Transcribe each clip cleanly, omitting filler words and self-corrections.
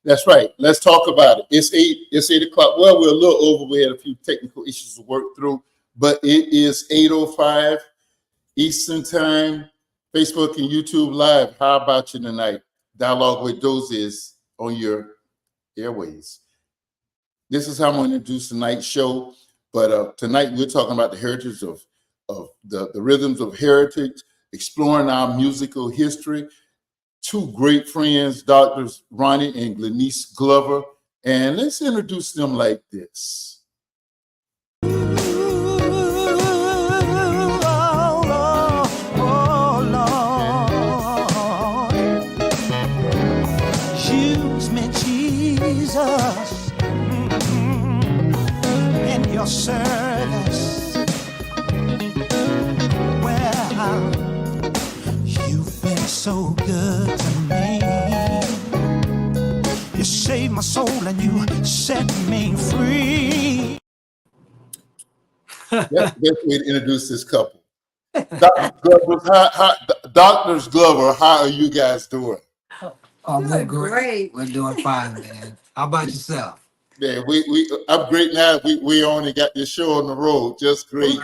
That's right. Let's talk about it. It's 8 o'clock. Well, we're a little over. We had a few technical issues to work through, but it is 8:05 Eastern Time. Facebook and YouTube Live. How about you tonight? Dialogue with Dozell is on your airways. This is how I'm going to introduce tonight's show. But tonight we're talking about the heritage of the rhythms of heritage, exploring our musical history. Two great friends, Doctors Ronnie and Glenice Glover, and let's introduce them like this. Use me, Jesus, in your service. Well, you've been so good to me. You saved my soul and you set me free. That's the best way to introduce this couple. Doctors Glover, how are you guys doing? Oh, we're great. We're doing fine, man. How about yourself? Yeah, I'm great now. We only got this show on the road. Just great.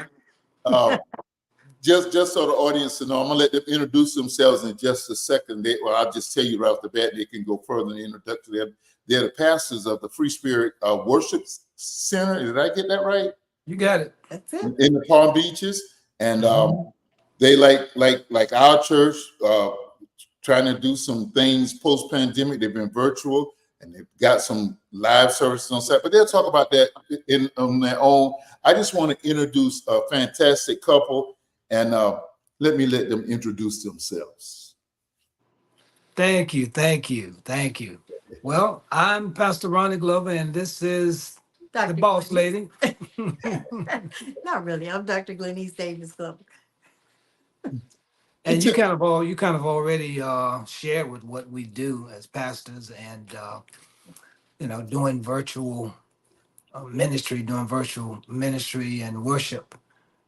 Just so the audience to know, I'm gonna let them introduce themselves in just a second. I'll just tell you right off the bat, they can go further in the introduction. They're the pastors of the Free Spirit Worship Center. Did I get that right? You got it. That's it. In the Palm Beaches, and they like our church, trying to do some things post-pandemic. They've been virtual, and they've got some live services on set, but they'll talk about that on their own. I just want to introduce a fantastic couple, and let them introduce themselves. Thank you. Well, I'm Pastor Ronnie Glover, and this is the boss lady. Not really. I'm Dr. Glenice Glover. And you kind of already shared with what we do as pastors, and doing virtual ministry and worship.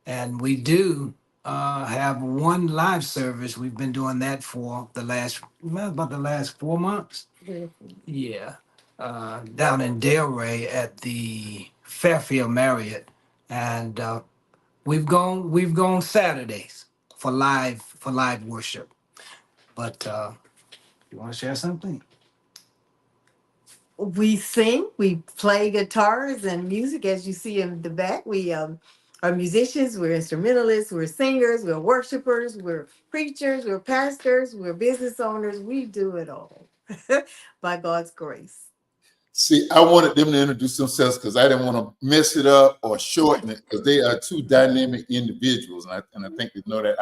And we do have one live service. We've been doing that for about the last 4 months. Yeah. Down in Delray at the Fairfield Marriott, and we've gone Saturdays for live worship. But you want to share something? We sing, we play guitars and music, as you see in the back. We are musicians, we're instrumentalists, we're singers, we're worshipers, we're preachers, we're pastors, we're business owners. We do it all by God's grace. See, I wanted them to introduce themselves because I didn't want to mess it up or shorten it, because they are two dynamic individuals, and I think they know that.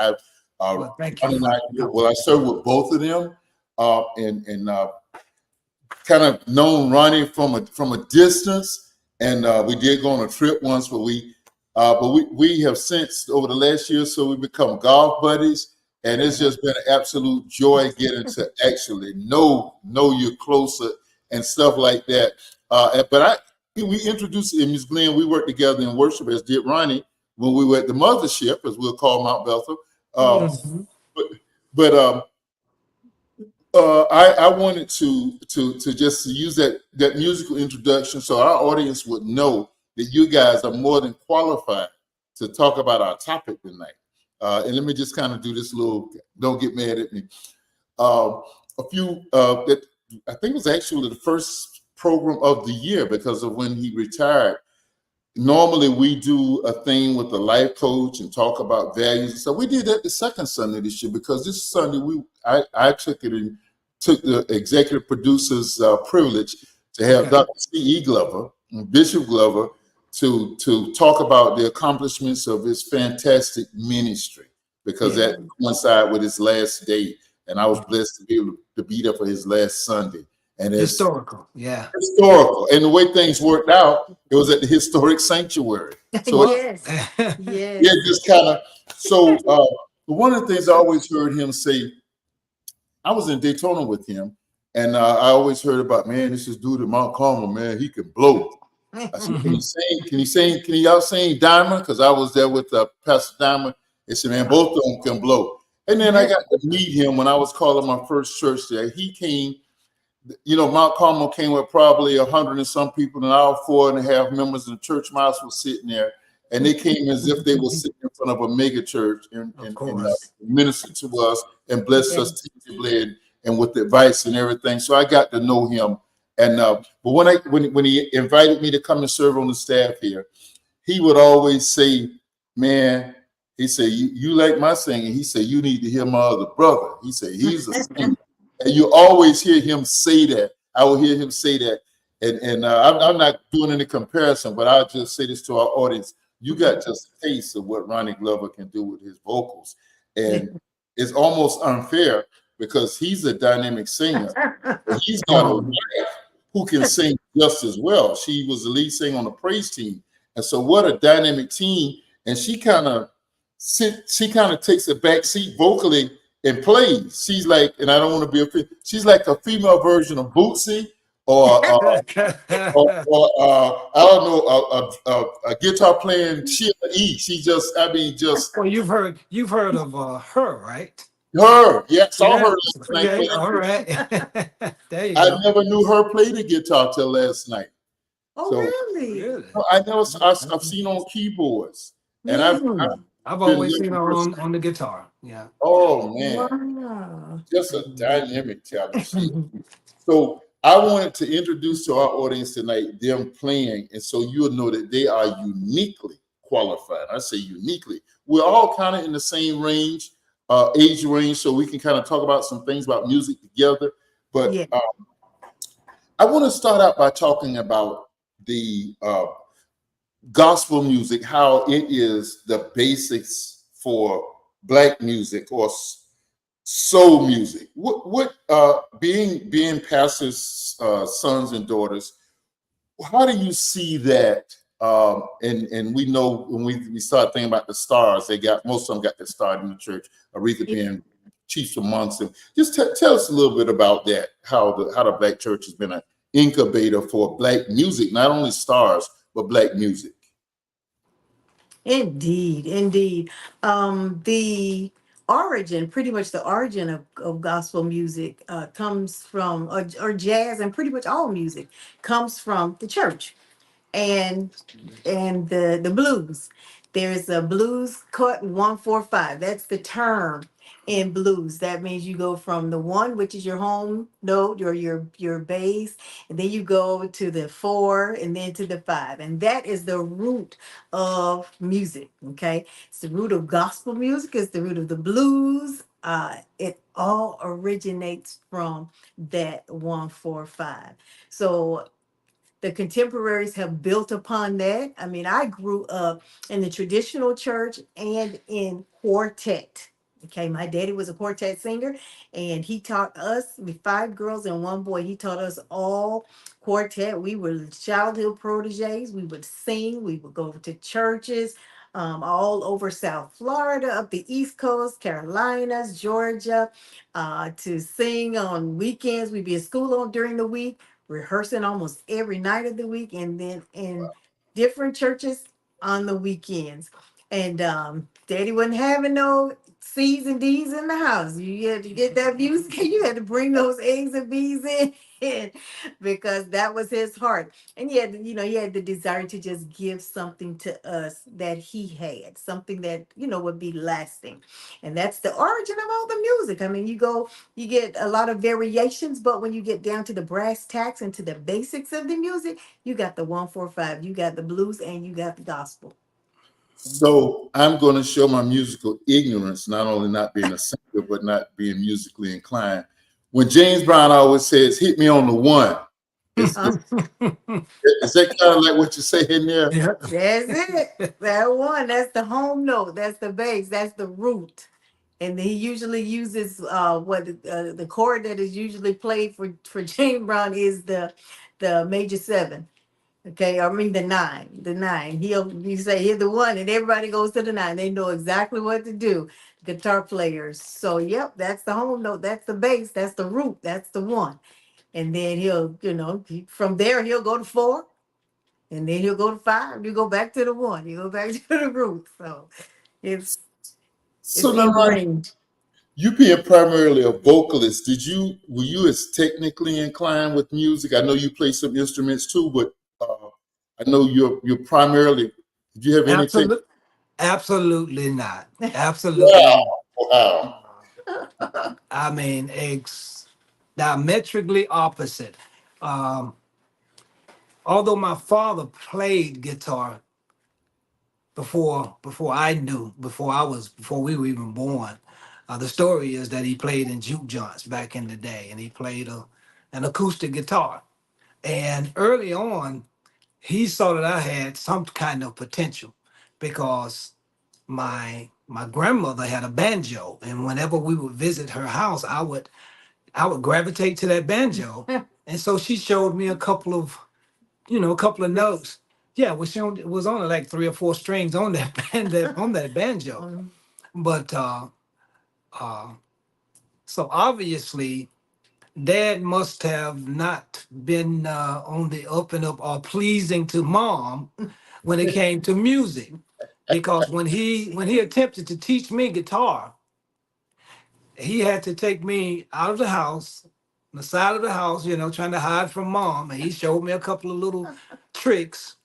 Thank you. I served with both of them, and kind of known Ronnie from a distance, and we did go on a trip once, but we have since, over the last year or so, we've become golf buddies, and it's just been an absolute joy getting to actually know you closer and stuff like that. We introduced Ms. Glenn. We worked together in worship, as did Ronnie, when we were at the mothership, as we'll call Mount Bethel. I wanted to just use that musical introduction so our audience would know that you guys are more than qualified to talk about our topic tonight. And let me just kind of do this little, don't get mad at me. I think it was actually the first program of the year because of when he retired. Normally we do a thing with the life coach and talk about values. So we did that the second Sunday this year, because this Sunday I took the executive producer's privilege to have Dr. C.E. Glover and Bishop Glover to talk about the accomplishments of his fantastic ministry, because that coincided with his last day. And I was blessed to be able to be there for his last Sunday. and it's Historical. Yeah. historical. And the way things worked out, it was at the historic sanctuary. So Well, Yes, yeah, yes. just kind of. So one of the things I always heard him say, I was in Daytona with him, and I always heard about, man, this is dude at Mount Carmel, man, he can blow. I said, can he mhm. sing? Can he sing? Can y'all sing Diamond? Because I was there with Pastor Diamond. They said, man, both of them can blow. And then I got to meet him when I was calling my first church there. He came, Mount Carmel came with probably 100 and some people, and our 4.5 members of the church mouse was sitting there. And they came as if they were sitting in front of a mega church and, Of and, and course. ministered to us and blessed Yeah. us tangibly and with advice and everything. So I got to know him. And but when he invited me to come and serve on the staff here, he would always say, man, he said, you like my singing. He said, you need to hear my other brother. He said, he's a singer. And you always hear him say that. I will hear him say that. And I'm not doing any comparison, but I'll just say this to our audience. You got just a taste of what Ronnie Glover can do with his vocals. And it's almost unfair because he's a dynamic singer. But he's Come got a on. wife who can sing just as well. She was the lead singer on the praise team. And so what a dynamic team. And she kind of takes a back seat vocally and plays. She's like, and I don't want to be she's like a female version of Bootsy or I don't know, a guitar playing Sheila E. She just, I mean, just Well, you've heard of her, right? her. Yeah, saw her Yeah. last night Okay. playing. All right. There you I go. never knew her play the guitar till last night. Oh, So really? Really? I've seen on keyboards, and I've Yeah. I've been always seen looking her for. on the guitar. Yeah. Oh man, Wow. just a dynamic talent. So I wanted to introduce to our audience tonight them playing, and so you'll know that they are uniquely qualified. I say uniquely. We're all kind of in the same range, age range, so we can kind of talk about some things about music together. But Yeah. I want to start out by talking about the gospel music, how it is the basics for Black music or soul music. What being pastors' sons and daughters, how do you see that? And we know when we start thinking about the stars, most of them got their start in the church. Aretha being chief amongst them. Just tell us a little bit about that. How the Black church has been an incubator for Black music, not only stars but Black music. Indeed, indeed. Pretty much the origin of gospel music comes from, or jazz, and pretty much all music comes from the church. and the blues. There's a blues cut 145. That's the term in blues. That means you go from the one, which is your home note, or your bass, and then you go to the four, and then to the five, and that is the root of music. Okay, it's the root of gospel music. It's the root of the blues. It all originates from that 145. So the contemporaries have built upon that. I mean, I grew up in the traditional church and in quartet. Okay, my daddy was a quartet singer, and he taught us, with 5 girls and 1 boy, he taught us all quartet. We were childhood proteges. We would sing, we would go to churches all over South Florida, up the East Coast, Carolinas, Georgia, to sing on weekends. We'd be in school on during the week, rehearsing almost every night of the week, and then in different churches on the weekends. And Daddy wasn't having no C's and D's in the house. You had to get that music. You had to bring those A's and B's in because that was his heart. And he had the desire to just give something to us that he had, something that would be lasting. And that's the origin of all the music. I mean, you get a lot of variations, but when you get down to the brass tacks and to the basics of the music, you got the 145, you got the blues, and you got the gospel. So I'm going to show my musical ignorance, not only not being a singer, but not being musically inclined. When James Brown always says, hit me on the one, is that kind of like what you're saying there? Yeah. That's it. That one, that's the home note, that's the bass, that's the root. and he usually uses the chord that is usually played for James Brown is the major seven. Okay, I mean the nine. You say hit the one, and everybody goes to the nine. They know exactly what to do. Guitar players. So yep, that's the home note. That's the bass. That's the root. That's the one. And then from there he'll go to four, and then he'll go to five. You go back to the one. You go back to the root. So it's So it's now, Ronnie, ingrained. you being primarily a vocalist, were you as technically inclined with music? I know you play some instruments too, but I know you're primarily. Did you have any tech? Absolutely, absolutely not. Wow, Absolutely. wow, I mean, diametrically opposite. Um, Although my father played guitar before we were even born. The story is that he played in juke joints back in the day, and he played an acoustic guitar. And early on, he saw that I had some kind of potential because my grandmother had a banjo, and whenever we would visit her house, I would gravitate to that banjo. And so she showed me a couple of notes. Yeah, it was only like three or four strings on that on that banjo. But uh, so obviously, Dad must have not been on the up and up or pleasing to Mom when it came to music, because when he attempted to teach me guitar, he had to take me out of the house, the side of the house, trying to hide from Mom, and he showed me a couple of little tricks,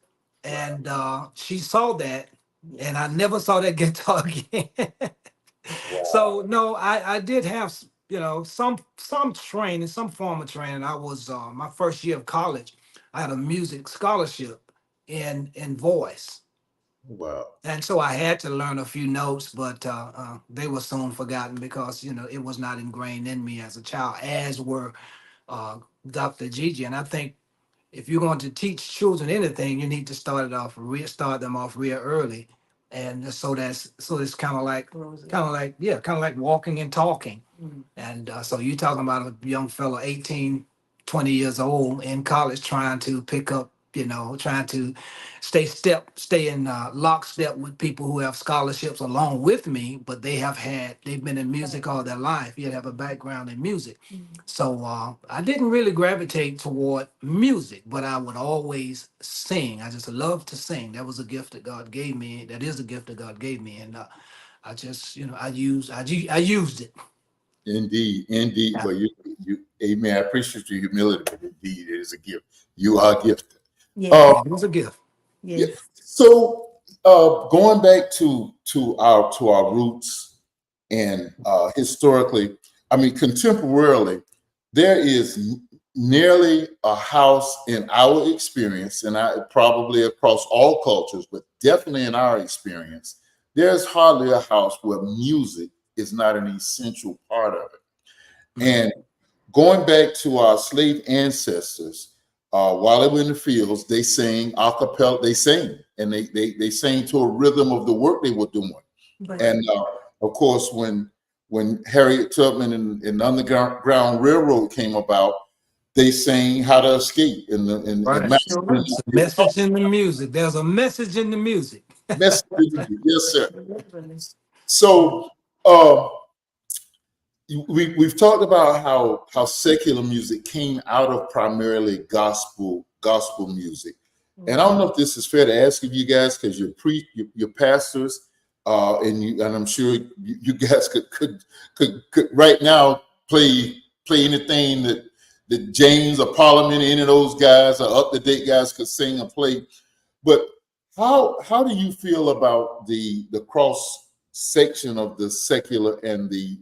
and she saw that, and I never saw that guitar again. So no, I did have some training, some form of training. I was my first year of college. I had a music scholarship in voice, wow. and so I had to learn a few notes, but they were soon forgotten because it was not ingrained in me as a child, as were Dr. Gigi. And I think if you're going to teach children anything, you need to start them off real early, and so it's kind of like walking and talking. And so you're talking about a young fellow, 18, 20 years old in college, trying to pick up, trying to stay in lockstep with people who have scholarships along with me, but they've been in music all their life. You have a background in music. So I didn't really gravitate toward music, but I would always sing. I just love to sing. That was a gift that God gave me. That is a gift that God gave me, and I just, I used it. Indeed, indeed. Yeah. Well, amen. I appreciate your humility, but indeed, it is a gift. You are gifted. Yes. Uh, It was a gift. yeah. Yes. So, going back to our roots and historically, I mean, contemporarily, there is nearly a house in our experience, and I probably across all cultures, but definitely in our experience, there's hardly a house where music is not an essential part of it. Mhm. And going back to our slave ancestors, while they were in the fields, they sang a cappella, they sang, and they sang to a rhythm of the work they were doing. But And of course, when Harriet Tubman and the Underground Railroad came about, they sang "How to Escape" and Right. It's a message in the music. There's a message in the music. message. Yes, sir. literally. So we've talked about how secular music came out of primarily gospel music, and I don't know if this is fair to ask of you guys because you're pastors, and I'm sure you guys could right now play anything that James or Parliament, any of those guys or up to date guys could sing and play. But how do you feel about the cross section of the secular and the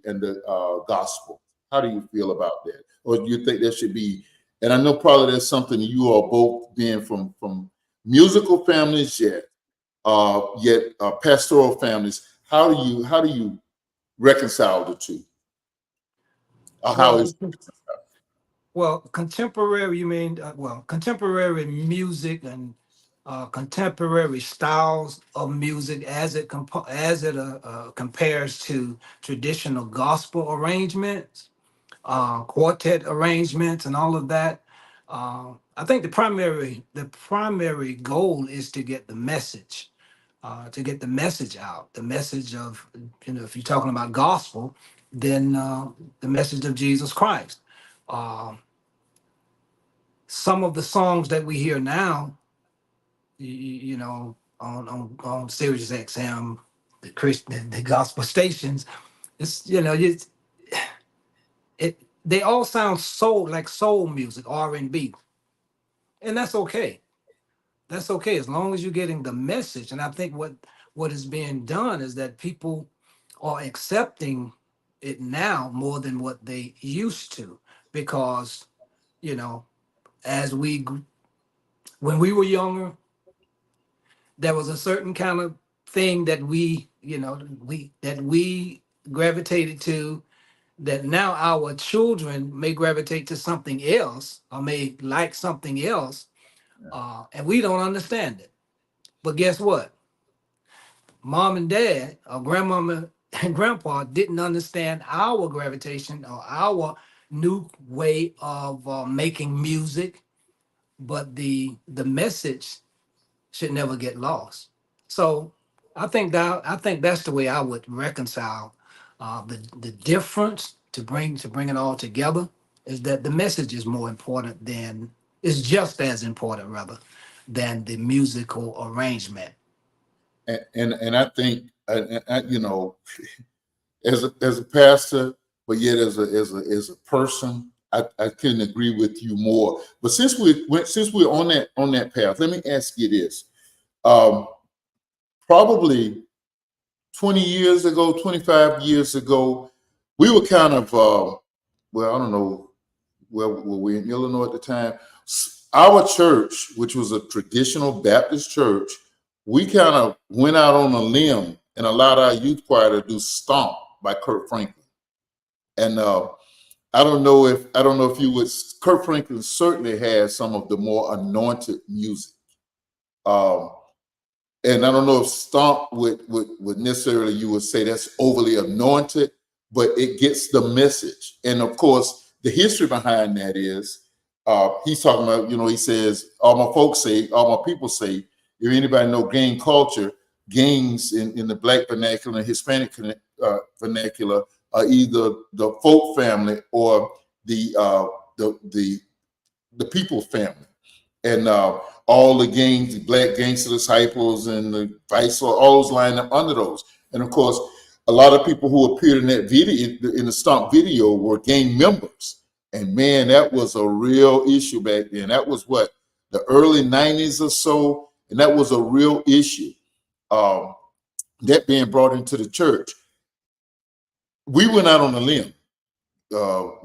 gospel? How do you feel about that? Or do you think there should be? And I know probably that's something you are both being from musical families yet pastoral families. How do you reconcile the two? How Well, is contemporary. You mean contemporary music and contemporary styles of music as it compares to traditional gospel arrangements, quartet arrangements, and all of that. I think the primary goal is to get the message out, the message of, if you're talking about gospel, then the message of Jesus Christ. Uh, some of the songs that we hear now, on Sirius XM, the Christian, the gospel stations, they all sound like soul music, R&B, and that's okay. That's okay as long as you're getting the message. And I think what is being done is that people are accepting it now more than what they used to, because you know as when we were younger, there was a certain kind of thing that we gravitated to, that now our children may gravitate to something else or may like something else, and we don't understand it. But guess what? Mom and dad or grandmama and grandpa didn't understand our gravitation or our new way of making music, but the message should never get lost. So I think that's the way I would reconcile the difference, to bring it all together, is that the message is more important than is just as important, rather, than the musical arrangement. And I think, as a pastor, but yet as a person, I couldn't agree with you more. But since we're on that path, let me ask you this. Probably 20 years ago, 25 years ago, we were kind of well, I don't know, where were we in Illinois at the time? Our church, which was a traditional Baptist church, we kind of went out on a limb and allowed our youth choir to do "Stomp" by Kurt Franklin. And I don't know if you would. Kurt Franklin certainly has some of the more anointed music. Um, and I don't know if "Stomp" would necessarily, you would say that's overly anointed, but it gets the message. And of course, the history behind that is he's talking about, he says, all my people say, if anybody know gang culture, gangs in the Black vernacular and Hispanic vernacular are either the folk family or the people family. And all the gangs, the Black Gangster Disciples and the Vice, all those line up under those. And of course, a lot of people who appeared in that video, in the Stomp video, were gang members. And man, that was a real issue back then. That was what, the early 90s or so. And that was a real issue, that being brought into the church. We went out on a limb. Back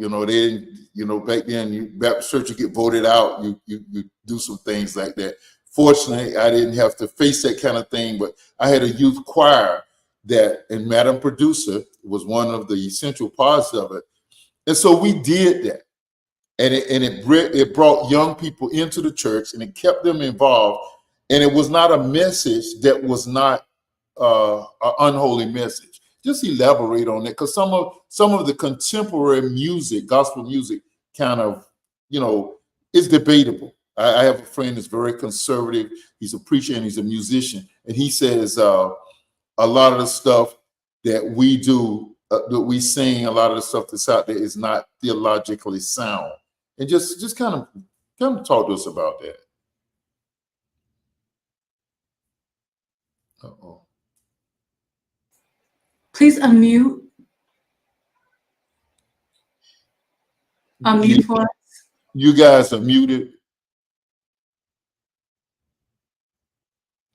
then, Baptist church, you get voted out, you do some things like that. Fortunately, I didn't have to face that kind of thing, but I had a youth choir and Madam Producer was one of the essential parts of it. And so we did that. And it brought young people into the church and it kept them involved. And it was not a message that was not an unholy message. Just elaborate on that, because some of the contemporary music, gospel music, kind of, is debatable. I have a friend that's very conservative. He's a preacher and he's a musician, and he says a lot of the stuff that we do, that we sing, a lot of the stuff that's out there is not theologically sound. And just kind of talk to us about that. Uh-oh. Please unmute. Unmute for us. You guys are muted.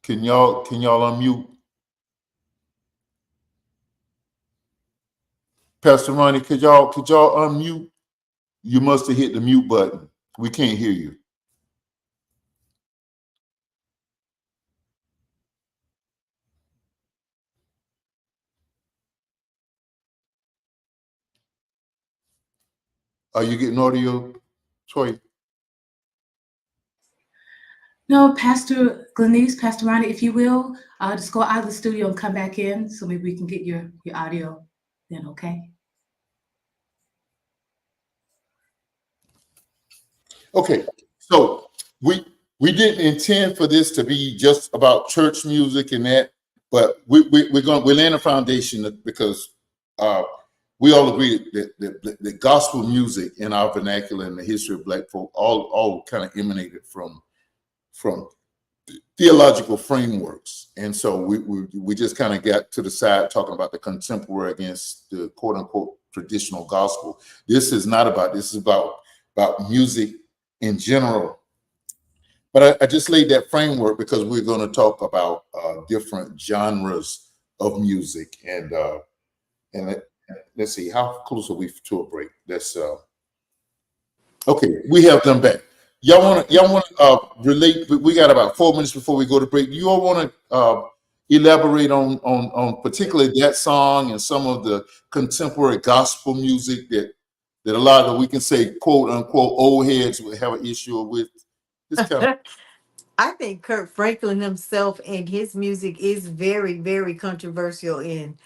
Can y'all unmute? Pastor Ronnie, could y'all unmute? You must have hit the mute button. We can't hear you. Are you getting audio, Troy? No, Pastor Glenice, Pastor Ronnie, if you will, just go out of the studio and come back in so maybe we can get your audio then, okay? Okay, so we didn't intend for this to be just about church music and that, but we're laying a foundation because we all agree that the gospel music in our vernacular and the history of Black folk all kind of emanated from theological frameworks, and so we just kind of got to the side talking about the contemporary against the quote unquote traditional gospel. This is not about this is about music in general. But I just laid that framework because we're going to talk about different genres of music, and let's see, how close are we to a break? That's okay. We have them back. Y'all want to relate? We got about 4 minutes before we go to break. Do you all want to elaborate on particularly that song and some of the contemporary gospel music that a lot of we can say quote unquote old heads would have an issue with? This kind of I think Kurt Franklin himself and his music is very, very controversial in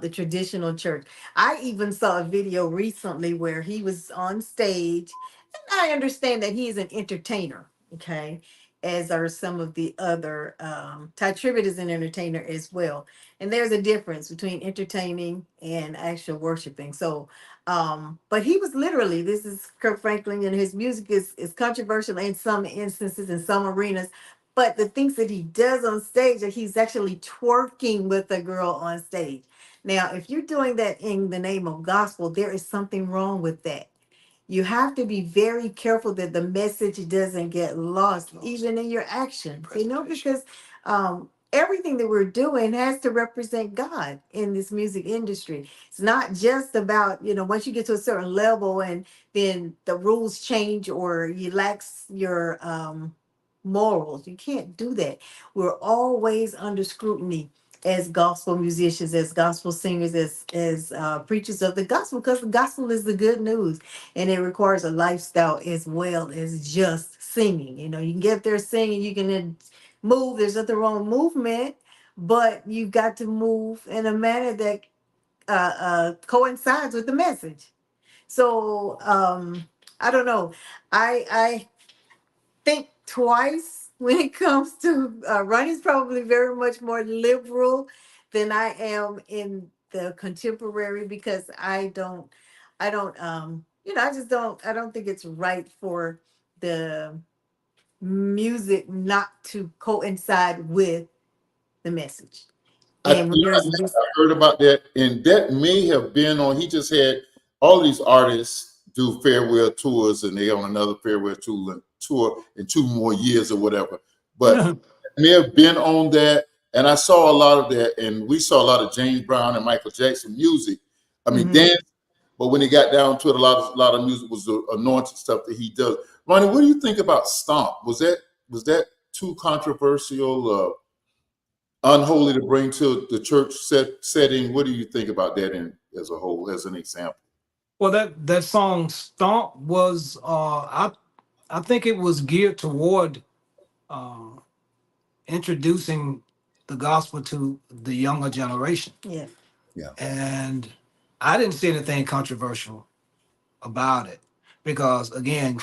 the traditional church. I even saw a video recently where he was on stage, and I understand that he is an entertainer, okay, as are some of the other. Ty Tribbett is an entertainer as well, and there's a difference between entertaining and actual worshiping. So, but he was literally, this is Kirk Franklin, and his music is controversial in some instances, in some arenas. But the things that he does on stage, that he's actually twerking with a girl on stage. Now, if you're doing that in the name of gospel, there is something wrong with that. You have to be very careful that the message doesn't get lost, even in your actions, because everything that we're doing has to represent God in this music industry. It's not just about, once you get to a certain level and then the rules change or you lax your morals. You can't do that. We're always under scrutiny as gospel musicians, as gospel singers, as preachers of the gospel, because the gospel is the good news, and it requires a lifestyle as well as just singing. You can get there singing, you can move. There's nothing wrong with movement, but you've got to move in a manner that coincides with the message. So I don't know. I think twice when it comes to Ronnie's probably very much more liberal than I am in the contemporary, because I don't think it's right for the music not to coincide with the message. And when there's this, I heard about that, and that may have been on. He just had all these artists do farewell tours, and they on another farewell tour in 2 more years or whatever. But it may have been on that, and I saw a lot of that, and we saw a lot of James Brown and Michael Jackson music. I mean, dance. But when he got down to it, a lot of music was the anointed stuff that he does. Ronnie, what do you think about Stomp? Was that too controversial? Unholy to bring to the church setting? What do you think about that as a whole, as an example? Well, that song "Stomp" was I think it was geared toward introducing the gospel to the younger generation. yeah. Yeah. And I didn't see anything controversial about it because, again,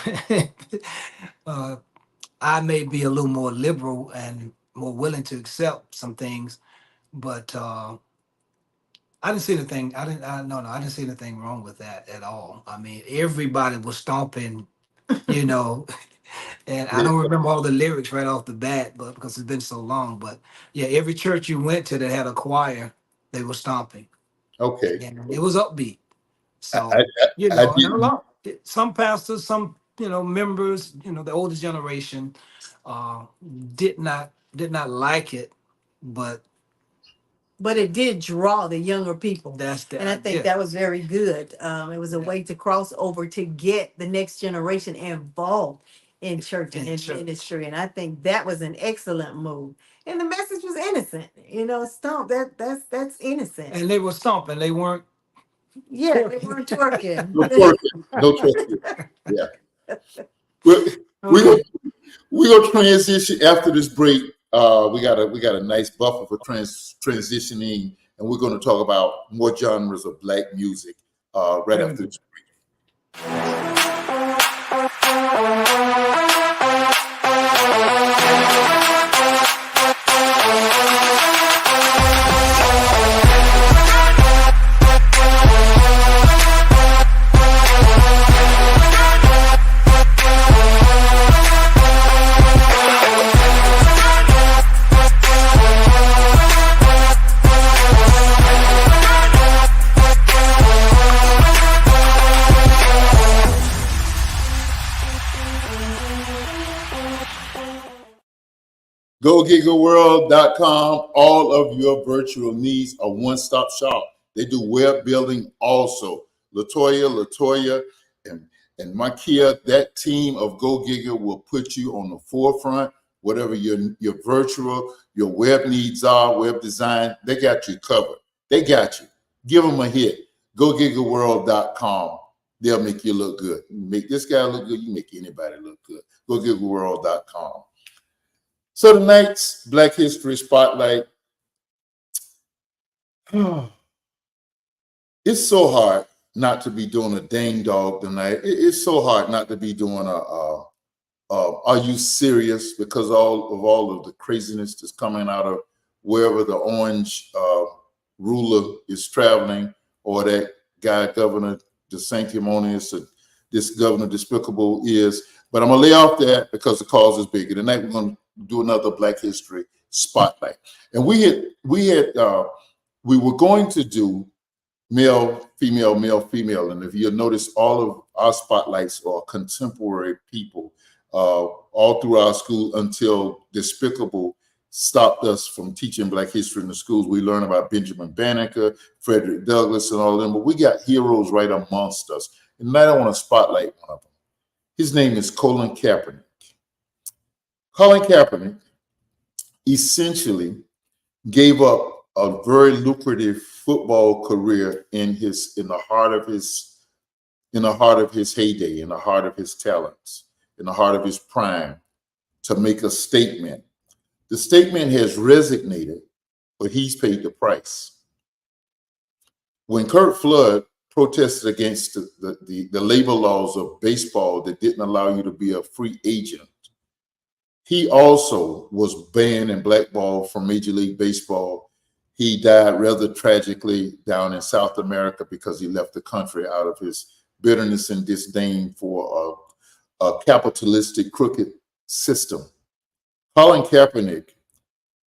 I may be a little more liberal and more willing to accept some things, but I didn't see anything. I didn't see anything wrong with that at all. I mean, everybody was stomping, you know, and I don't remember all the lyrics right off the bat, but because it's been so long. But yeah, every church you went to that had a choir, they were stomping, Okay. and it was upbeat. So I, and a didn't. lot, some pastors, some members, the older generation, uh, did not like it, but But it did draw the younger people. that's the And I think idea. that was very good. It was a way to cross over to get the next generation involved in church and In in church. ministry. And I think that was an excellent move. And the message was innocent. Stomp, that's innocent. And they were stomping. They weren't. Yeah, they weren't twerking. No twerking. No twerking. Yeah. We're, we're, gonna, We're gonna transition after this break. We got a nice buffer for transitioning, and we're gonna talk about more genres of Black music right after this break. GoGigaWorld.com. All of your virtual needs, a one-stop shop. They do web building also. Latoya, and Makia, that team of GoGiga will put you on the forefront. Whatever your virtual, your web needs are, web design, they got you covered. They got you. Give them a hit. GoGigaWorld.com. They'll make you look good. You make this guy look good, you make anybody look good. GoGigaWorld.com. So tonight's Black History Spotlight. It's so hard not to be doing a dang dog tonight. It's so hard not to be doing Are You Serious? Because all of the craziness that's coming out of wherever the orange ruler is traveling, or that guy, Governor DeSanctimonious, this Governor Despicable is. But I'm gonna lay off that because the cause is bigger. Tonight we're gonna do another Black History Spotlight, and we were going to do male, female, and if you'll notice, all of our spotlights are contemporary people all through our school until Despicable stopped us from teaching Black history in the schools. We learn about Benjamin Banneker, Frederick Douglass, and all of them, but we got heroes right amongst us. And tonight I want to spotlight one of them. His name is Colin Kaepernick. Colin Kaepernick essentially gave up a very lucrative football career in the heart of his heyday, in the heart of his talents, in the heart of his prime, to make a statement. The statement has resonated, but he's paid the price. When Kurt Flood protested against the labor laws of baseball that didn't allow you to be a free agent, he also was banned and blackballed from Major League Baseball. He died rather tragically down in South America because he left the country out of his bitterness and disdain for a capitalistic, crooked system. Colin Kaepernick,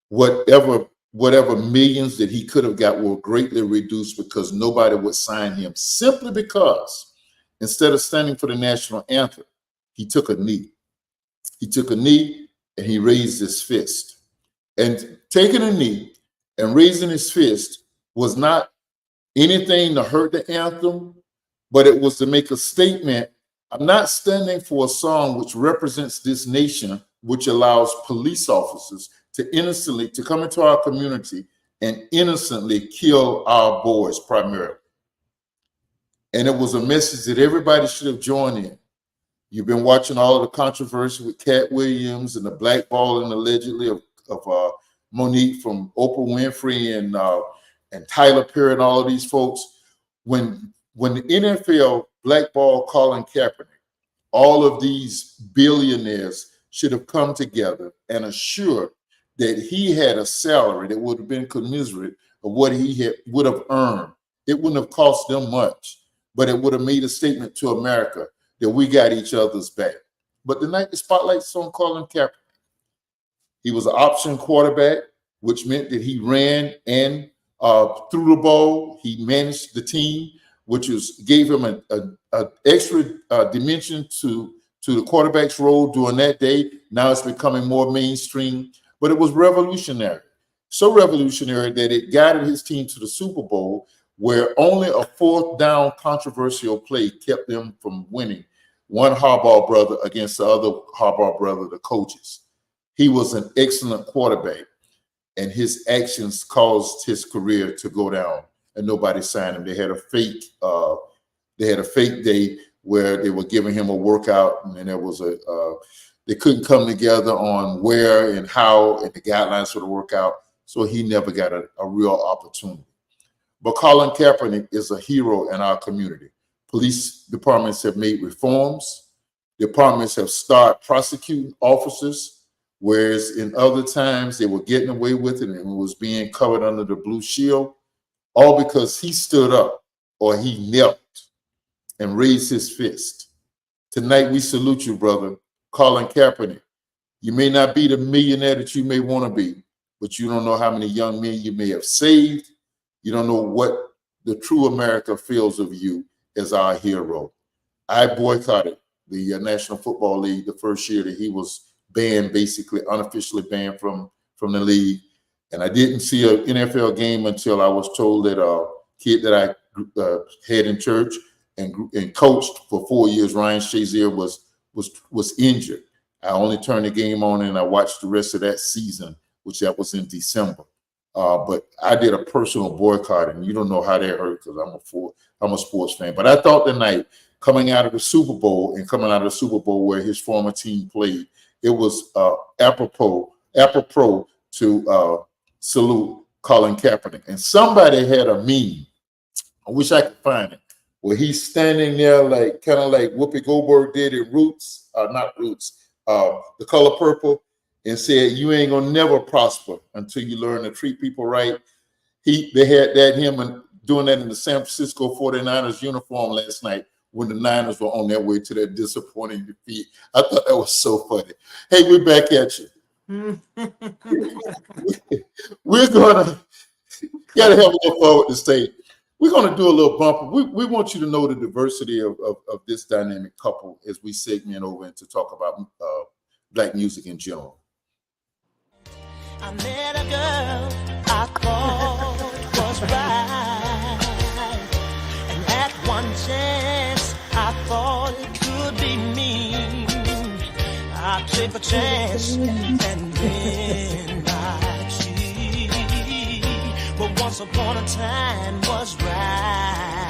whatever millions that he could have got were greatly reduced because nobody would sign him, simply because instead of standing for the national anthem, he took a knee. He took a knee and he raised his fist. And taking a knee and raising his fist was not anything to hurt the anthem, but it was to make a statement. I'm not standing for a song which represents this nation, which allows police officers to come into our community and innocently kill our boys primarily. And it was a message that everybody should have joined in. You've been watching all of the controversy with Cat Williams and the blackballing allegedly of Monique from Oprah Winfrey and Tyler Perry and all of these folks. When the NFL blackballed Colin Kaepernick, all of these billionaires should have come together and assured that he had a salary that would have been commensurate of what he would have earned. It wouldn't have cost them much, but it would have made a statement to America that we got each other's back. But tonight the spotlight's on Colin Kaepernick. He was an option quarterback, which meant that he ran and threw the ball. He managed the team, which gave him an extra dimension to the quarterback's role during that day. Now it's becoming more mainstream, but it was revolutionary. So revolutionary that it guided his team to the Super Bowl, where only a fourth down controversial play kept them from winning. One Harbaugh brother against the other Harbaugh brother, the coaches. He was an excellent quarterback, and his actions caused his career to go down, and nobody signed him. They had a fake day where they were giving him a workout, and there was they couldn't come together on where and how and the guidelines for the workout. So he never got a real opportunity. But Colin Kaepernick is a hero in our community. Police departments have made reforms. Departments have started prosecuting officers, whereas in other times they were getting away with it and it was being covered under the blue shield, all because he stood up or he knelt and raised his fist. Tonight we salute you, brother, Colin Kaepernick. You may not be the millionaire that you may want to be, but you don't know how many young men you may have saved. You don't know what the true America feels of you as our hero. I boycotted the National Football League the first year that he was banned, basically unofficially banned from the league. And I didn't see an NFL game until I was told that a kid that I had in church and coached for 4 years, Ryan Shazier, was injured. I only turned the game on and I watched the rest of that season, which that was in December. But I did a personal boycott, and you don't know how that hurt because I'm a sports fan. But I thought tonight, coming out of the Super Bowl where his former team played, it was apropos to salute Colin Kaepernick. And somebody had a meme, I wish I could find it, where he's standing there like kind of like Whoopi Goldberg did in Roots, The Color Purple, and said, "You ain't gonna never prosper until you learn to treat people right." They had him doing that in the San Francisco 49ers uniform last night when the Niners were on their way to that disappointing defeat. I thought that was so funny. Hey, we're back at you. We're gonna gotta have a little forward to say. We're gonna do a little bumper. We want you to know the diversity of this dynamic couple as we segment over and to talk about Black music in general. I met a girl I thought was right, and at one chance I thought it could be me. I took a chance and then I cheated, but once upon a time was right.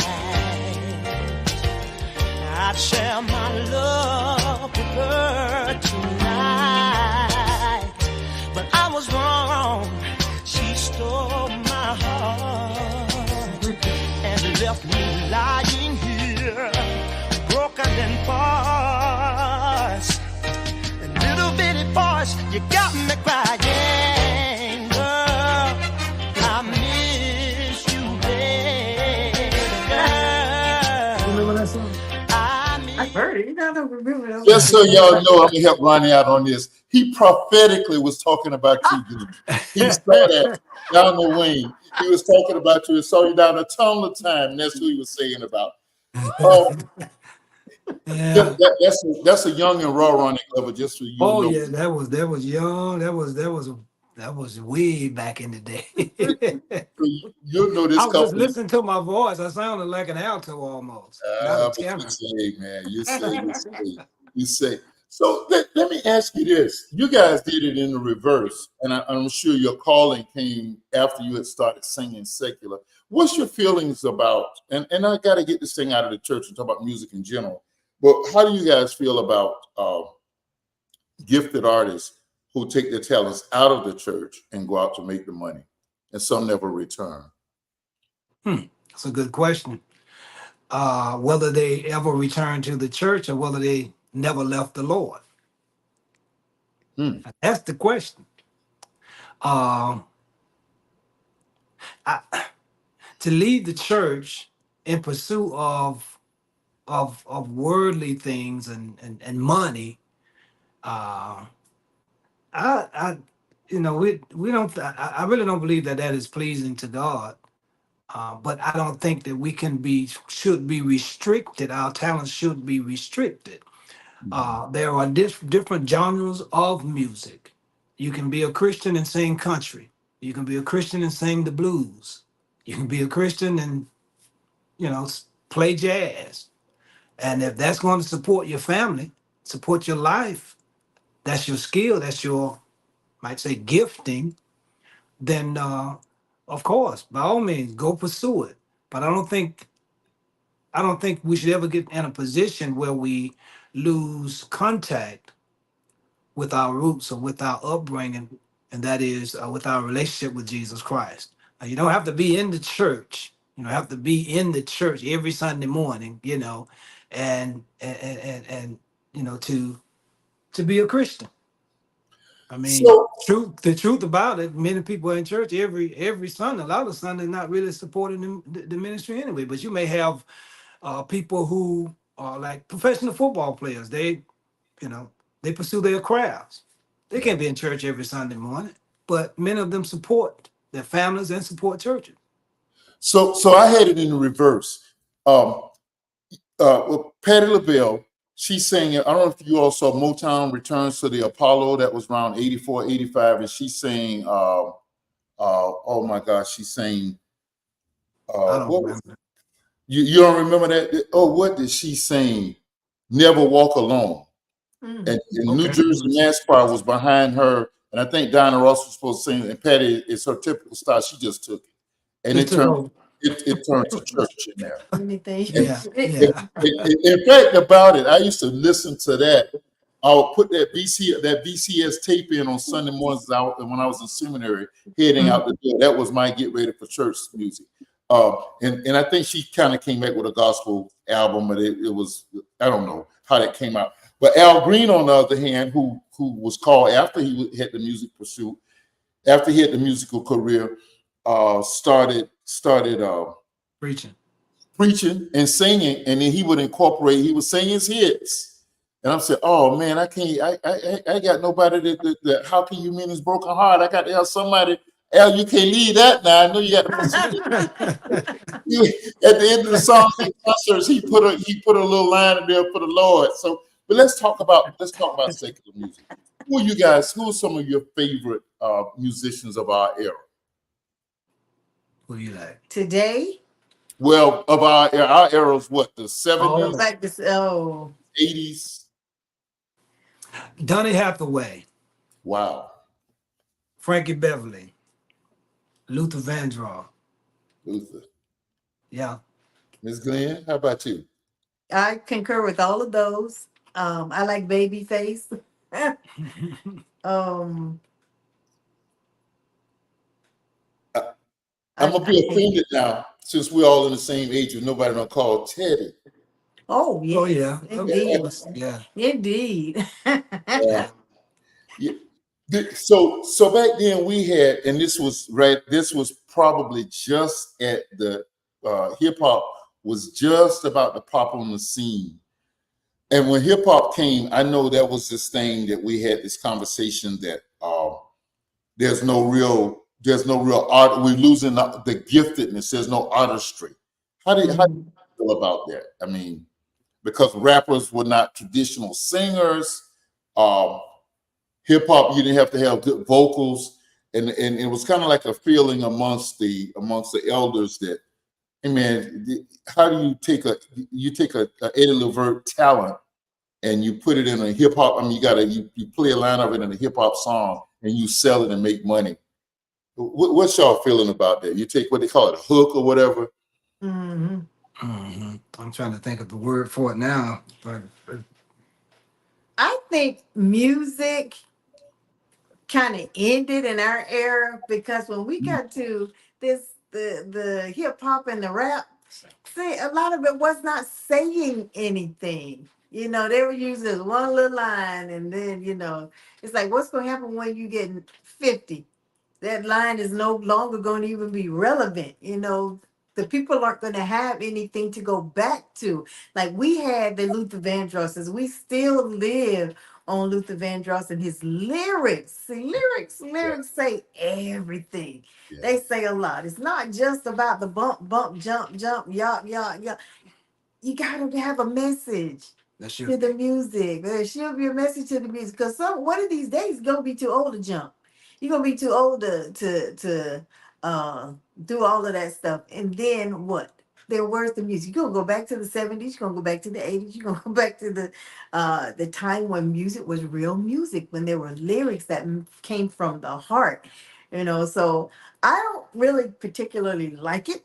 I'd share my love with her tonight, but I was wrong. She stole my heart and left me lying here, broken in parts. And little bitty voice, you got me crying, girl. I miss you, baby, girl. Remember that song? I heard it. I don't remember that. Just so y'all know, I'm gonna help Ronnie out on this. He prophetically was talking about you. He saw that down the wing. He was talking about you. He saw you down a tunnel of time. And that's who he was saying about. Yeah. That's a young and raw Ronnie Glover. Just so you know. Oh yeah, that was young. That was way back in the day. You'll know this I was couple. just listening to my voice. I sounded like an alto almost. Not a tenor. You say, man. You say. So let me ask you this. You guys did it in the reverse, and I'm sure your calling came after you had started singing secular. What's your feelings about, and I got to get this thing out of the church and talk about music in general, but how do you guys feel about gifted artists who take their talents out of the church and go out to make the money, and some never return? That's a good question. Whether they ever returned to the church or whether they never left the Lord. That's the question. To leave the church in pursuit of worldly things and money, I we don't. I really don't believe that is pleasing to God. But I don't think that we should be restricted. Our talents should be restricted. There are different genres of music. You can be a Christian and sing country. You can be a Christian and sing the blues. You can be a Christian and, play jazz. And if that's going to support your family, support your life, that's your skill, that's your, might say, gifting, then of course, by all means, go pursue it. But I don't think we should ever get in a position where we lose contact with our roots or with our upbringing, and that is with our relationship with Jesus Christ. You don't have to be in the church. You don't have to be in the church every Sunday morning, and to be a Christian. I mean, So the truth about it, many people are in church every Sunday. A lot of Sundays not really supporting the ministry anyway. But you may have people who are like professional football players. They pursue their crafts. They can't be in church every Sunday morning, but many of them support their families and support churches. so I had it in reverse. Um, well, Patti LaBelle, she sang it. I don't know if you all saw Motown Returns to the Apollo. That was around 84, 85. And she sang, oh my gosh, she sang, I don't what was remember. you don't remember that? Oh, what did she sing? Never Walk Alone. And New Okay. Jersey Mass Choir was behind her. And I think Diana Ross was supposed to sing, and Patty is her typical style. She just took it. And Just it took turned over. it turned to church in there. Anything. And Yeah, in, yeah. in fact, about it, I used to listen to that. I would put that VCS tape in on Sunday mornings out, and when I was in seminary, heading out the door. That was my get ready for church music. And I think she kind of came back with a gospel album, but it was, I don't know how that came out. But Al Green, on the other hand, who was called after he had the music pursuit, after he had the musical career, started Preaching. preaching and singing, and then he would incorporate. He would sing his hits, and I'm saying, "Oh man, I can't. I got nobody that. How can you mend his broken heart? I got to have somebody. Al, you can't leave that now. I know you got to put some." At the end of the song and concerts, he put a little line in there for the Lord. So, but let's talk about secular music. Who are you guys? Who are some of your favorite musicians of our era? Who do you like? Today, Well, of our era is what, the 70s, like this. Oh, 80s. Donny Hathaway, Wow. Frankie Beverly, Luther Vandross. Luther. Yeah. Ms. Glenn, how about you? I concur with all of those. I like Babyface. um, I'm I, gonna be offended now since we're all in the same age and nobody don't call Teddy. oh Oh yes, yeah. Of indeed, course. Yeah. indeed. Yeah. Yeah. So back then we had, and this was right. This was probably just at the hip hop was just about to pop on the scene. And when hip hop came, I know that was this thing that we had this conversation that there's no real art. We're losing the giftedness. There's no artistry. How do you feel about that? I mean, because rappers were not traditional singers. Um, Hip hop, you didn't have to have good vocals, and it was kind of like a feeling amongst the elders that, hey man, how do you take a Eddie Levert talent and you put it in a hip hop? I mean, you play a line of it in a hip hop song and you sell it and make money. What's y'all feeling about that? You take what they call it, a hook or whatever. hmm I'm trying to think of the word for it now, but I think music kind of ended in our era because when we got to the hip hop and the rap, see, a lot of it was not saying anything. They were using one little line, and then it's like, what's going to happen when you get 50? That line is no longer going to even be relevant. The people aren't going to have anything to go back to. Like we had the Luther Vandrosses, we still live on Luther Vandross and his lyrics. See, Yeah, lyrics say everything. yeah, They say a lot. It's not just about the bump, bump, jump, jump, yop, yop, yop. You gotta have a message that's to your the music. There should be a message to the music. Because one of these days you're gonna be too old to jump. You're gonna be too old to do all of that stuff. And then what? Where's the music? You're gonna go back to the 70s, you're gonna go back to the 80s, you're gonna go back to the time when music was real music, when there were lyrics that came from the heart. So I don't really particularly like it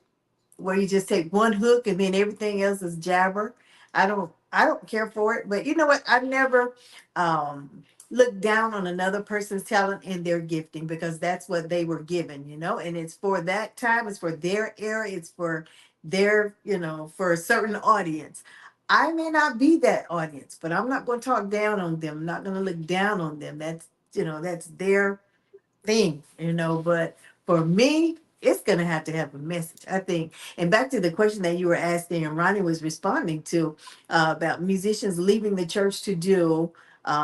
where you just take one hook and then everything else is jabber. I don't care for it. But you know what? I never look down on another person's talent and their gifting, because that's what they were given, and it's for that time, it's for their era, it's for their, for a certain audience. I may not be that audience, but I'm not going to talk down on them. I'm not going to look down on them. That's their thing, but for me, it's going to have a message, I think. And back to the question that you were asking and Ronnie was responding to, about musicians leaving the church to do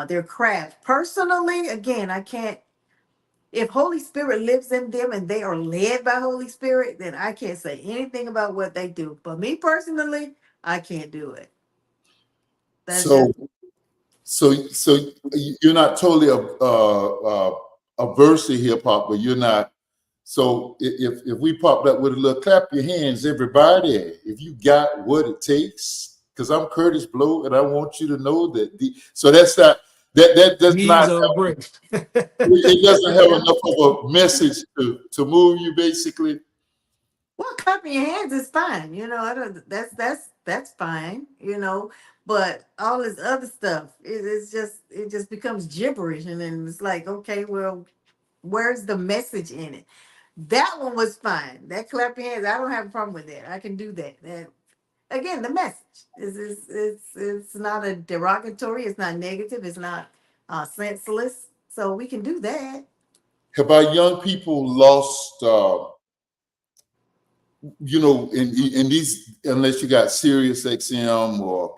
their craft. Personally, again, I can't, if Holy Spirit lives in them and they are led by Holy Spirit, then I can't say anything about what they do. But me personally, I can't do it. That's So, just so you're not totally averse to hip hop, but you're not. So if we popped up with a little clap your hands, everybody, if you got what it takes, because I'm Curtis Blow, and I want you to know that so that's not that does Knees not are have, braced. it doesn't have enough of a message to move you basically. well, clapping your hands is fine. I don't. That's fine. But all this other stuff, it just becomes gibberish, and then it's like, okay, well, where's the message in it? That one was fine. That clap your hands, I don't have a problem with that. I can do that. That again, the message is it's not a derogatory. It's not negative. It's not senseless. So we can do that. Have our young people lost? In these, unless you got Sirius XM or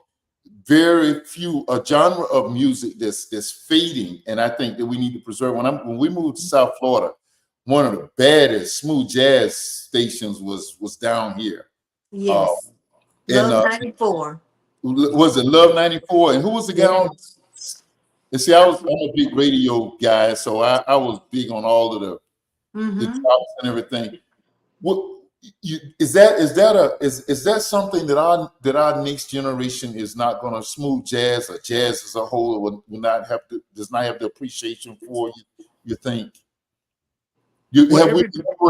very few, a genre of music that's fading, and I think that we need to preserve. When we moved to South Florida, one of the baddest smooth jazz stations was down here. Uh, Yes. and Love 94. Was it Love 94? And who was the guy on? Yes. And see, I'm a big radio guy, so I was big on all of the Mm-hmm. chops and everything. What is that something that our next generation is not going to, smooth jazz or jazz as a whole will not have to, does not have the appreciation for? You think Well, have we,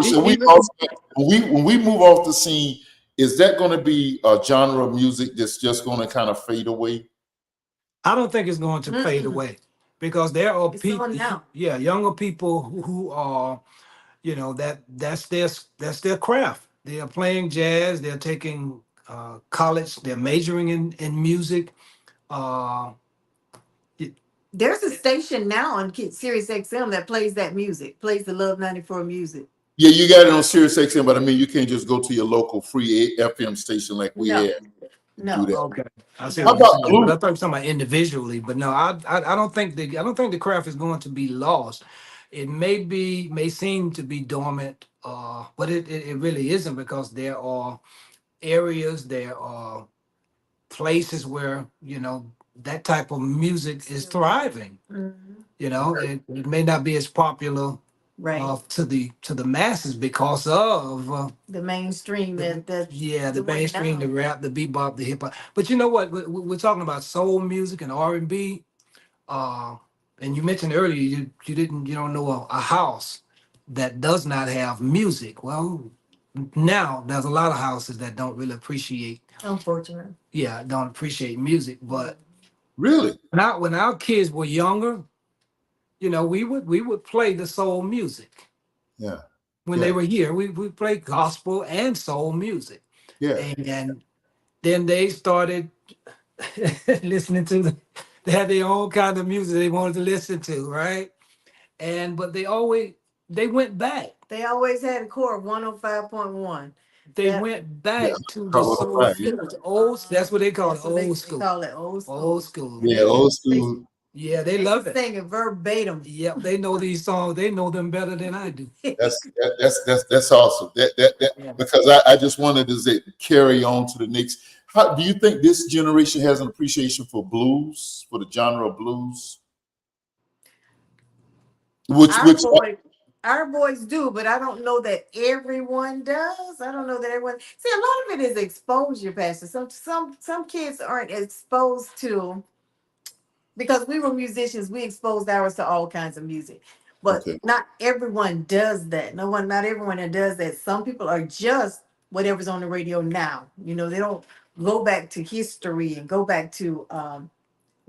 so we even also, when we move off the scene, is that going to be a genre of music that's just going to kind of fade away? I don't think it's going to fade Mm-mm. away, because there are It's people, on now. yeah, younger people who are, that's their craft. They are playing jazz. They're taking college. They're majoring in music. Uh, it- There's a station now on Sirius XM that plays that music, plays the Love 94 music. Yeah, you got it on Sirius XM, but I mean, you can't just go to your local free FM station like we No, had and do no, that. okay, I see How what you're no. about saying. But blues? I thought you were talking about individually. But no, I don't think the craft is going to be lost. It may seem to be dormant, but it really isn't, because there are areas, there are places where that type of music is thriving. Mhm. It may not be as popular Right. to the masses because of The mainstream that's the doing mainstream, the now. rap, the bebop, the hip hop. But you know what? We're talking about soul music and R&B. Uh, and you mentioned earlier you don't know a house that does not have music. Well, now there's a lot of houses that don't really appreciate, Unfortunately. don't appreciate music. But Really? when our kids were younger, we would play the soul music Yeah, when they yeah, were here. We played gospel and soul music, yeah. and then they started listening to they had their own kind of music they wanted to listen to, right? But they went back. They always had a core of 105.1. They That went Yeah, back to the Color of soul Fire, yeah. music, old. That's what they call it, that's what they old school, call it, old old school. school. Yeah, They, old They, school. yeah, they they love can it. sing it verbatim. Yep, they know these songs. They know them better than I do. That's awesome. That Yeah. because I just wanted to say, carry on to the next. How do you think this generation has an appreciation for blues, for the genre of blues? Our Which boy, our boys do, but I don't know that everyone does. I don't know that everyone. See, a lot of it is exposure, Pastor. Some kids aren't exposed to, because we were musicians. We exposed ours to all kinds of music, but okay, not everyone does that. Not everyone that does that. Some people are just whatever's on the radio now. They don't go back to history and go back to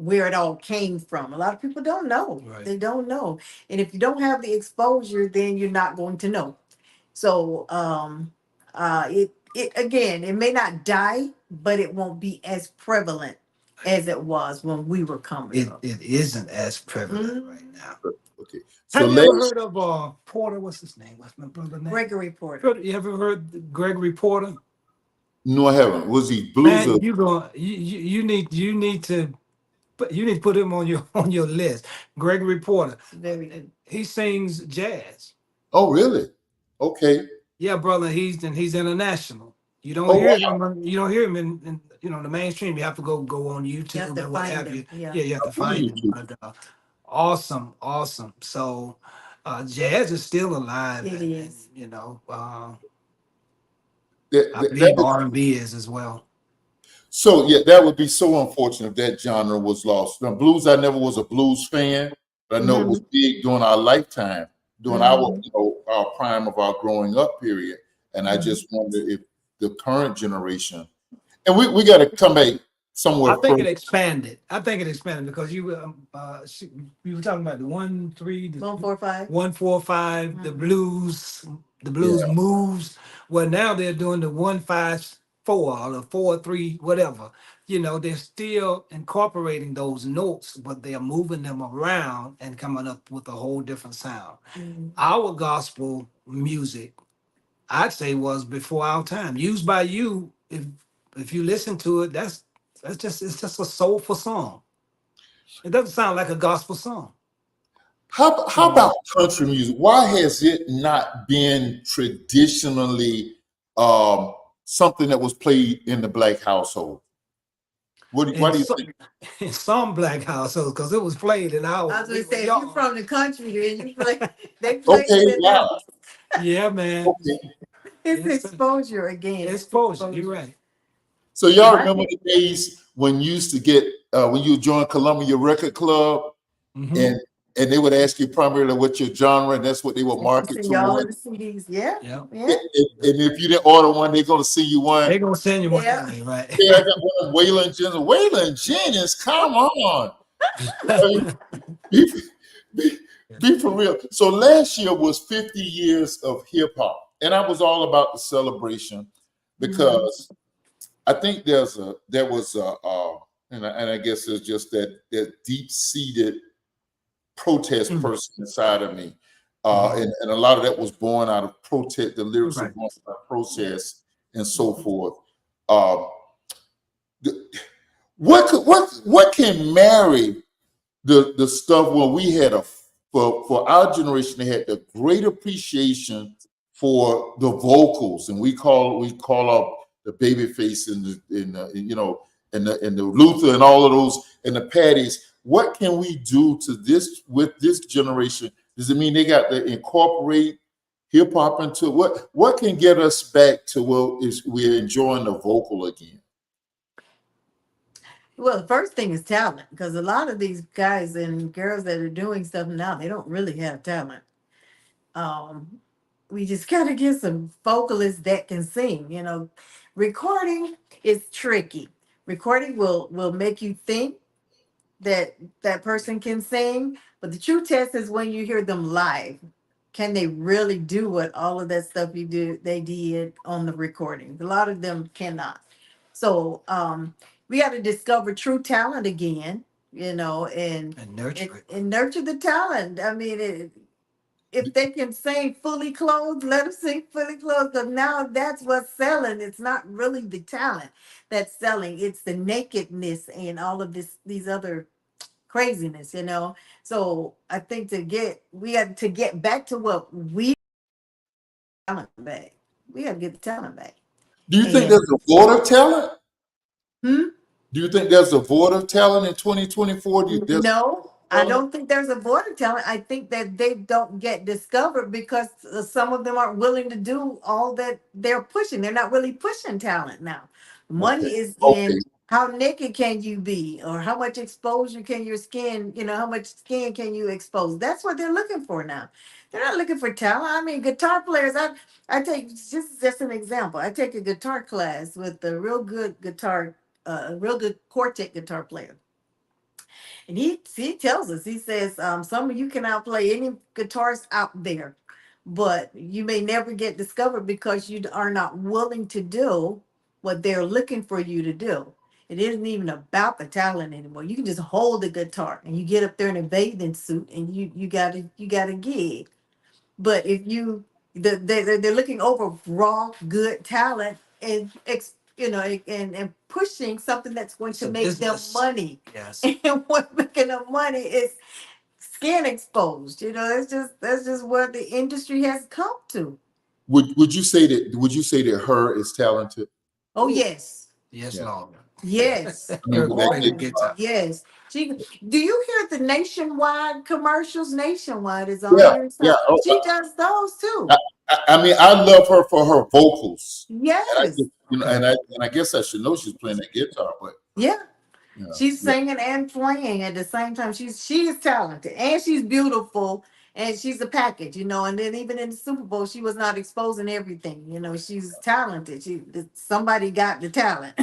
where it all came from. A lot of people don't know. Right. They don't know. And if you don't have the exposure, then you're not going to know. So it again, it may not die, but it won't be as prevalent as it was when we were coming up. It isn't as prevalent right now. Okay. So Have you ever last, heard of Porter? What's his name? What's my brother's name? Gregory Porter. You ever heard Gregory Porter? no, I haven't. Was he blues? Man, you need to put him on your list. Gregory Porter. It's very good. He sings jazz. Oh, really? Okay. Yeah, brother. He's international. You don't Oh, hear wow. him. You don't hear him in the mainstream. You have to go on YouTube You have to and what find have him. you. Yeah. You have to find him. YouTube. But, awesome. So, jazz is still alive. It is. I believe R&B is as well. So yeah, that would be so unfortunate if that genre was lost. Now, blues, I never was a blues fan, but I know it was big during our lifetime, during our our prime of our growing up period. And I just wonder if the current generation, and we got to come back somewhere. I think it expanded. Because you were talking about the 145. 145, the blues Yeah. moves. Well, now they're doing the 154 or the 43, whatever. They're still incorporating those notes, but they're moving them around and coming up with a whole different sound. Our gospel music, I'd say, was before our time. Used by You, if you listen to it, it's just a soulful song. It doesn't sound like a gospel song. How about country music? Why has it not been traditionally something that was played in the Black household? Why do you think? In some Black households, because it was played in our. I was going to say, if y'all- you're from the country, then you play. They play Okay, it in the wow. house. Yeah, man. Okay. It's It's exposure again. Exposure. You're right. So y'all remember the days when you used to get when you joined Columbia Record Club, Mhm. and they would ask you primarily what your genre, and that's what they would market See all of towards. the CDs. Yeah. Yeah. Yeah. And if you didn't order one, they're gonna send you one. They're gonna send you one, Yeah. right? Yeah, I got one of Waylon Jennings. Waylon Jennings, come on. Be for real. So last year was 50 years of hip hop, and I was all about the celebration because I think there was and I guess it's just that deep seated protest person inside of me, and a lot of that was born out of protest. The lyrics were born out of protest and so forth. What can marry the stuff when we had for our generation, they had the great appreciation for the vocals, and we call up the Babyface and the Luther and all of those and the Patties. What can we do to this with this generation? Does it mean they got to incorporate hip hop into what can get us back to we're enjoying the vocal again? Well, the first thing is talent, because a lot of these guys and girls that are doing stuff now, they don't really have talent. We just gotta get some vocalists that can sing. Recording is tricky. Recording will make you think that that person can sing, but the true test is when you hear them live. Can they really do what all of that stuff they did on the recording? A lot of them cannot. So we got to discover true talent again, and nurture it. and nurture the talent. I mean, if they can sing fully clothed, let them sing fully clothed. Because now that's what's selling. It's not really the talent that's selling; it's the nakedness and all of these other craziness. So I think we have to get back to what we talent back. We have to get the talent back. Do you think there's a void of talent? Do you think there's a void of talent in 2024? No, I don't think there's a void of talent. I think that they don't get discovered because some of them aren't willing to do all that they're pushing. They're not really pushing talent now. Money is in how naked can you be, or how much exposure can your skin, how much skin can you expose? That's what they're looking for now. They're not looking for talent. I mean, guitar players, I take just an example. I take a guitar class with a real good quartet guitar player. And he tells us, he says, some of you can outplay any guitars out there, but you may never get discovered because you are not willing to do what they're looking for you to do. It isn't even about the talent anymore. You can just hold the guitar and you get up there in a bathing suit and you got a gig. But if you they're looking over raw good talent and and pushing something that's going to It's a make them business. money. Yes. And what making them money is skin exposed. That's just what the industry has come to. Would you say that her is talented? Oh yes. Yes, Yeah. Lord. Yes. I mean, Her with that play the Oh, guitar. yes. Do you hear the Nationwide commercials? Nationwide is on yeah, here and yeah. stuff. Oh, She does those too. I mean, I love her for her vocals, and I Yes. just, and I guess I should know she's playing that guitar, but Yeah. She's yeah. singing and playing at the same time. She is talented and she's beautiful and she's a package, And then even in the Super Bowl, she was not exposing everything. She's talented. Somebody got the talent.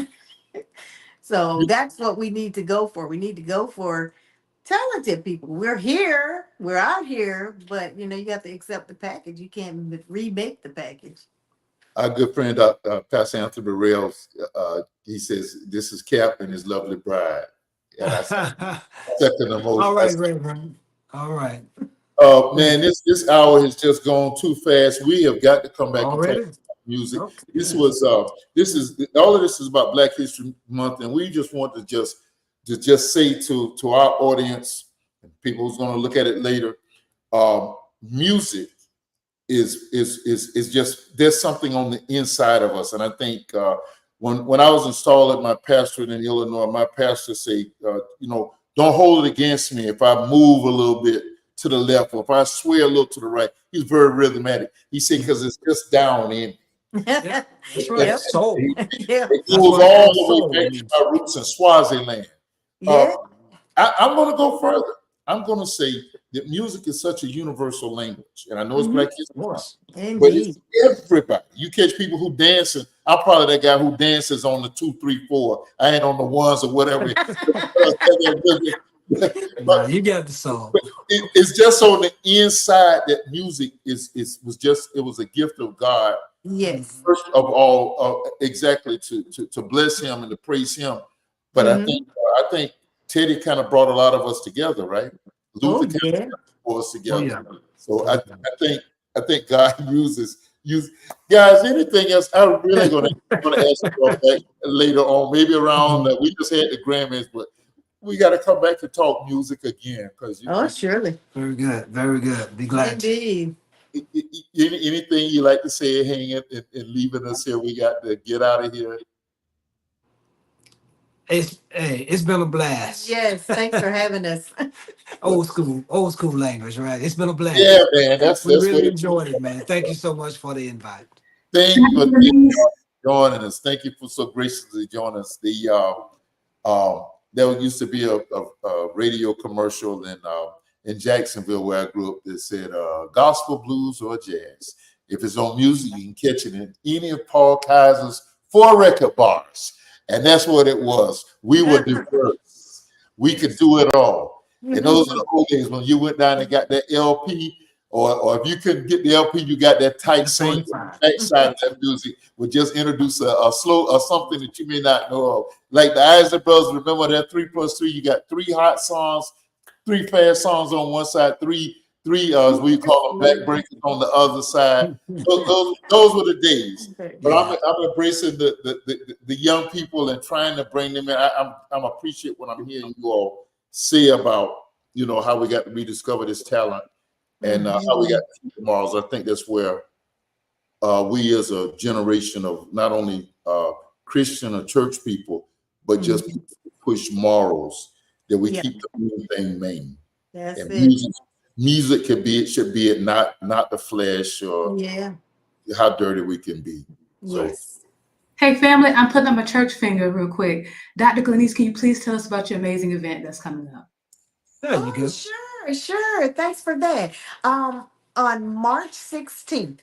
So that's what we need to go for. We need to go for talented people. We're out here, but you have to accept the package. You can't remake the package. Our good friend, Pastor Anthony Burrell, he says, "This is Cap and his lovely bride." And I second the most. All right, Reverend. All right. Man, this hour has just gone too fast. We have got to come back and talk Already? about music. Okay. This was this is all of this is about Black History Month, and we just want to just say to our audience, and people who's going to look at it later, music is just, there's something on the inside of us. And I think when I was installed at my pastorate in Illinois, my pastor say, don't hold it against me if I move a little bit to the left or if I sway a little to the right. He's very rhythmic. He said, because it's just down in. Yeah, that's right. Yep. Soul. Yeah. It That's goes why I all call the way soul back to music. my roots in Swaziland. Yeah. I'm going to go further. I'm going to say that music is such a universal language, and I know it's Black Of History Month, course. but it's Indeed. everybody. You catch people who dancing. I'm probably that guy who dances on the 2, 3, 4. I ain't on the ones or whatever. Nah, But you got the soul. it's just on the inside that music was a gift of God. Yes. First of all, exactly to bless Him and to praise Him. But Mhm. I think Teddy kind of brought a lot of us together, right? Oh Luther kind yeah. of brought us Oh, together. yeah. So I think God uses guys. Anything else? I'm really gonna ask you all back later on, maybe around. We just had the Grammys, but we got to come back to talk music again because Oh, surely. Very good. Very good. Be glad to. Indeed. anything you like to say, hanging and leaving us here. We got to get out of here. It's been a blast. Yes. Thanks for having us. Old school language, right? It's been a blast. Yeah, man. That's We what really it. enjoyed it, man. Thank you so much for the invite. Thank you for joining us. Thank you for so graciously joining us. There used to be a radio commercial in Jacksonville where I grew up that said gospel, blues, or jazz. If it's on music, you can catch it in any of Paul Kaiser's 4 record bars. And that's what it was. We were diverse. We could do it all. And those are the old days when you went down and got that LP, or if you couldn't get the LP, you got that tight sync side of that music would just introduce a slow or something that you may not know of. Like the Isley Brothers, remember that 3+3, you got 3 hot songs, 3 fast songs on one side, three as we call them backbreakers on the other side. Those were the days. But I'm embracing the young people and trying to bring them in. I'm appreciate what I'm hearing you all say about how we got to rediscover this talent and how we got to keep tomorrows. I think that's where we as a generation of not only Christian or church people, but just people who push morals, that we keep the main thing main. That's And it. music should be it, not the flesh or how dirty we can be. So, Yes. Hey, family, I'm putting up my church finger real quick. Dr. Glenice, can you please tell us about your amazing event that's coming up? There you go. Sure. Thanks for that. On March 16th,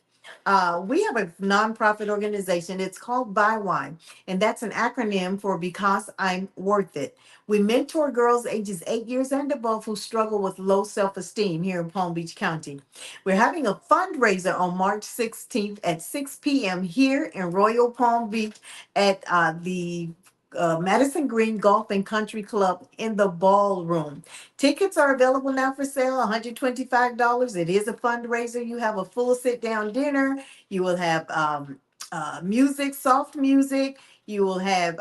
We have a nonprofit organization. It's called Buy Wine, and that's an acronym for Because I'm Worth It. We mentor girls ages 8 years and above who struggle with low self-esteem here in Palm Beach County. We're having a fundraiser on March 16th at 6 p.m. here in Royal Palm Beach at the Madison Green Golf and Country Club in the ballroom. Tickets are available now for sale, $125. It is a fundraiser. You have a full sit-down dinner. You will have music, soft music. You will have,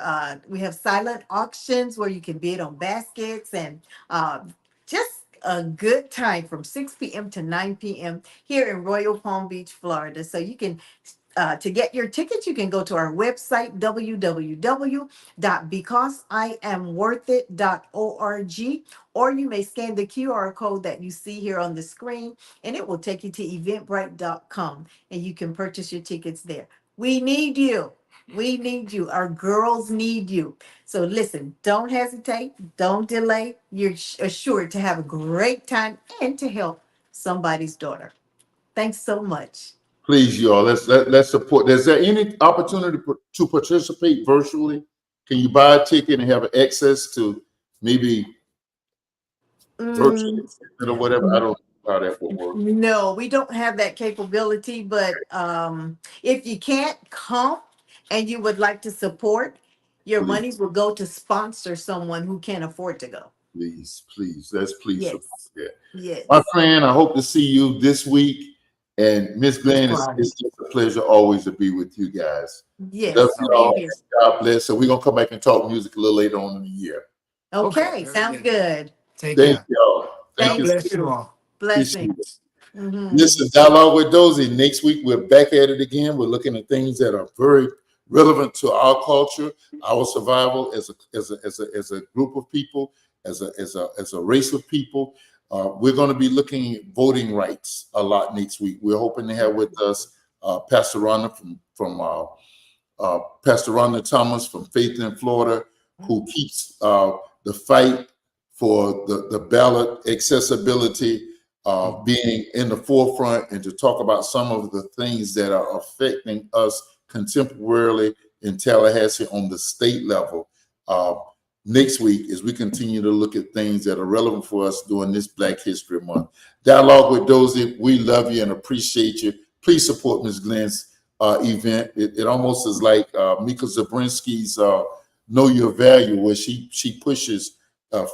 we have silent auctions where you can bid on baskets and just a good time from 6 p.m. to 9 p.m. here in Royal Palm Beach, Florida. So you can to get your tickets, you can go to our website, www.becauseIamworthit.org, or you may scan the QR code that you see here on the screen, and it will take you to eventbrite.com, and you can purchase your tickets there. We need you. We need you. Our girls need you. So listen, don't hesitate. Don't delay. You're assured to have a great time and to help somebody's daughter. Thanks so much. Please, y'all, let's support. Is there any opportunity to participate virtually? Can you buy a ticket and have access to maybe virtually or whatever? I don't know how that will work. No, we don't have that capability, but if you can't come and you would like to support, your Please. monies will go to sponsor someone who can't afford to go. Please, let's please Yes. support that. Yes. My friend, I hope to see you this week. And Miss Glenn, it's just a pleasure always to be with you guys. Yes. Love you all. Yes. God bless. So we're gonna come back and talk music a little later on in the year. Okay, sounds good. Take Thank care. y'all. Thank Thank you. Bless you all. Blessings. Mhm. This is Dialogue with Dozell. Next week, we're back at it again. We're looking at things that are very relevant to our culture, our survival as a group of people, as a race of people. We're going to be looking at voting rights a lot next week. We're hoping to have with us Pastor Ronnie from Pastor Ronnie Thomas from Faith in Florida, who keeps the fight for the ballot accessibility being in the forefront, and to talk about some of the things that are affecting us contemporarily in Tallahassee on the state level. Next week, as we continue to look at things that are relevant for us during this Black History Month. Dialogue with Dozell, we love you and appreciate you. Please support Ms. Glenn's event. It almost is like Mika Zabrinsky's Know Your Value, where she pushes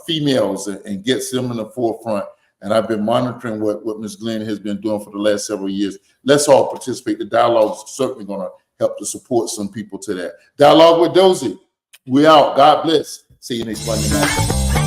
females and gets them in the forefront. And I've been monitoring what Ms. Glenn has been doing for the last several years. Let's all participate. The dialogue is certainly going to help to support some people to that. Dialogue with Dozell. We out. God bless. See you next Monday night.